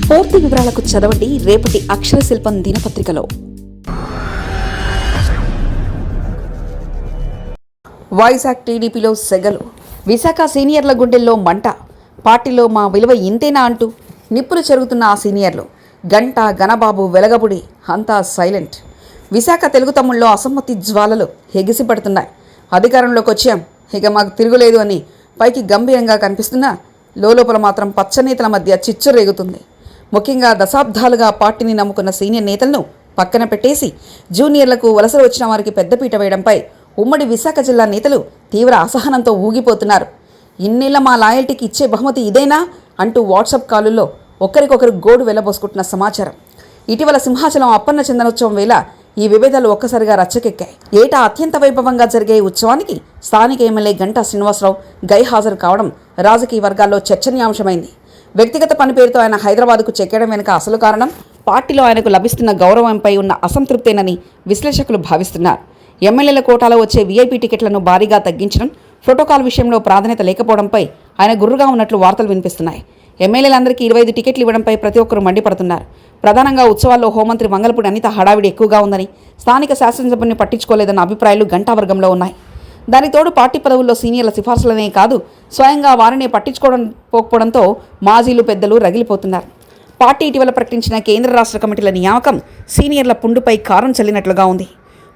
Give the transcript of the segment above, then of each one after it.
పూర్తి వివరాలకు చదవండి రేపటి అక్షర శిల్పం దినపత్రికలో. వైజాగ్ టీడీపీలో సెగలు, విశాఖ సీనియర్ల గుండెల్లో మంట. పార్టీలో మా విలువ ఇంతేనా అంటూ నిప్పులు చెరుగుతున్న ఆ సీనియర్లు గంట, గణబాబు, వెలగబుడి అంతా సైలెంట్. విశాఖ తెలుగు తమ్ముళ్ళలో అసమ్మతి జ్వాలలు ఎగిసిపడుతున్నాయి. అధికారంలోకి వచ్చాం, ఇక మాకు తిరుగులేదు అని పైకి గంభీరంగా కనిపిస్తున్నా లోపల మాత్రం పచ్చనేతల మధ్య చిచ్చు రేగుతుంది. ముఖ్యంగా దశాబ్దాలుగా పార్టీని నమ్ముకున్న సీనియర్ నేతలను పక్కన పెట్టేసి జూనియర్లకు వలసలు వచ్చిన వారికి పెద్దపీట వేయడంపై ఉమ్మడి విశాఖ జిల్లా నేతలు తీవ్ర అసహనంతో ఊగిపోతున్నారు. ఇన్నేళ్ల మా లాయల్టీకి ఇచ్చే బహుమతి ఇదేనా అంటూ వాట్సాప్ కాలుల్లో ఒకరికొకరు గోడు వెళ్లబోసుకుంటున్న సమాచారం. ఇటీవల సింహాచలం అప్పన్న చందనోత్సవం వేళ ఈ విభేదాలు ఒక్కసారిగా రచ్చకెక్కాయి. ఏటా అత్యంత వైభవంగా జరిగే ఉత్సవానికి స్థానిక ఎమ్మెల్యే గంటా శ్రీనివాసరావు గైహాజరు కావడం రాజకీయ వర్గాల్లో చర్చనీయాంశమైంది. వ్యక్తిగత పని పేరుతో ఆయన హైదరాబాద్కు చెక్కడం వెనుక అసలు కారణం పార్టీలో ఆయనకు లభిస్తున్న గౌరవంపై ఉన్న అసంతృప్తేనని విశ్లేషకులు భావిస్తున్నారు. ఎమ్మెల్యేల కోటాలో వచ్చే వీఐపీ టికెట్లను భారీగా తగ్గించడం, ప్రోటోకాల్ విషయంలో ప్రాధాన్యత లేకపోవడంపై ఆయన గుర్రుగా ఉన్నట్లు వార్తలు వినిపిస్తున్నాయి. ఎమ్మెల్యేలందరికీ 25 టికెట్లు ఇవ్వడంపై ప్రతి ఒక్కరూ మండిపడుతున్నారు. ప్రధానంగా ఉత్సవాల్లో హోంమంత్రి మంగళపూడి అనిత హడావిడి ఎక్కువగా ఉందని, స్థానిక శాసనసభ్యుని పట్టించుకోలేదన్న అభిప్రాయాలు గంటా వర్గంలో ఉన్నాయి. దానికి తోడు పార్టీ పదవుల్లో సీనియర్ల సిఫార్సులనే కాదు, స్వయంగా వారినే పట్టించుకోకపోవడంతో మాజీలు పెద్దలు రగిలిపోతున్నారు. పార్టీ ఇటీవల ప్రకటించిన కేంద్ర రాష్ట్ర కమిటీల నియామకం సీనియర్ల పుండుపై కారం చల్లినట్లుగా ఉంది.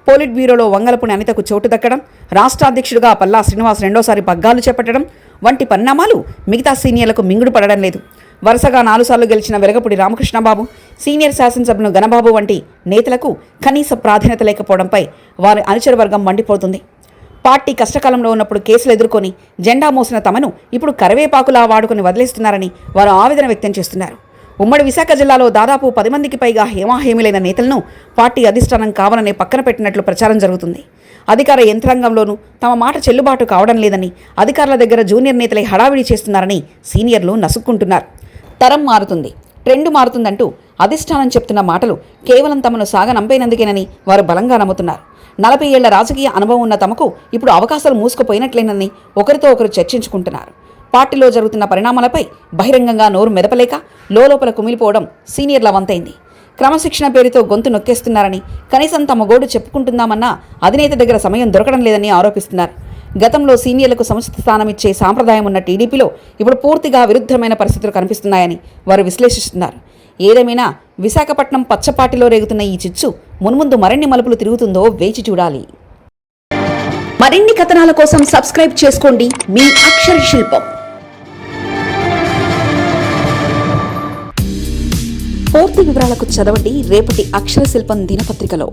పోలిట్ బ్యూరోలో వంగలపూడి అనితకు చోటు దక్కడం, రాష్ట్ర అధ్యక్షుడిగా పల్లా శ్రీనివాస్ రెండోసారి పగ్గాలు చేపట్టడం వంటి పరిణామాలు మిగతా సీనియర్లకు మింగుడు పడడం లేదు. వరుసగా 4 సార్లు గెలిచిన వెలగపూడి రామకృష్ణబాబు, సీనియర్ శాసనసభ్యులు గణబాబు వంటి నేతలకు కనీస ప్రాధాన్యత లేకపోవడంపై వారి అనుచర వర్గం మండిపోతుంది. పార్టీ కష్టకాలంలో ఉన్నప్పుడు కేసులు ఎదుర్కొని జెండా మోసిన తమను ఇప్పుడు కరివేపాకులా వాడుకుని వదిలేస్తున్నారని వారు ఆవేదన వ్యక్తం చేస్తున్నారు. ఉమ్మడి విశాఖ జిల్లాలో దాదాపు 10 మందికి పైగా హేమాహేమిలైన నేతలను పార్టీ అధిష్టానం కావాలనే పక్కన పెట్టినట్లు ప్రచారం జరుగుతుంది. అధికార యంత్రాంగంలోనూ తమ మాట చెల్లుబాటు కావడం లేదని, అధికారుల దగ్గర జూనియర్ నేతలే హడావిడి చేస్తున్నారని సీనియర్లు నసుక్కుంటున్నారు. తరం మారుతుంది, ట్రెండ్ మారుతుందంటూ అధిష్టానం చెప్తున్న మాటలు కేవలం తమను సాగనంపేనందుకేనని వారు బలంగా నమ్ముతున్నారు. 40 ఏళ్ల రాజకీయ అనుభవం ఉన్న తమకు ఇప్పుడు అవకాశాలు మూసుకుపోయినట్లేనని ఒకరితో ఒకరు చర్చించుకుంటున్నారు. పార్టీలో జరుగుతున్న పరిణామాలపై బహిరంగంగా నోరు మెదపలేక లోపల కుమిలిపోవడం సీనియర్ల వంతైంది. క్రమశిక్షణ పేరుతో గొంతు నొక్కేస్తున్నారని, కనీసం తమ గోడు చెప్పుకుంటుందామన్నా అధినేత దగ్గర సమయం దొరకడం లేదని ఆరోపిస్తున్నారు. గతంలో సీనియర్లకు సముచిత స్థానం ఇచ్చే సాంప్రదాయం ఉన్న టీడీపీలో ఇప్పుడు పూర్తిగా విరుద్ధమైన పరిస్థితులు కనిపిస్తున్నాయని వారు విశ్లేషిస్తున్నారు. ఏదేమైనా విశాఖపట్నం పచ్చపాటిలో రేగుతున్న ఈ చిచ్చు మున్ముందు మరిన్ని మలుపులు తిరుగుతుందో వేచి చూడాలి. మరిన్ని కథనాల కోసం సబ్స్క్రైబ్ చేసుకోండి మీ అక్షర శిల్పం. పూర్తి వివరాలకు చదవండి రేపటి అక్షర శిల్పం దినపత్రికలో.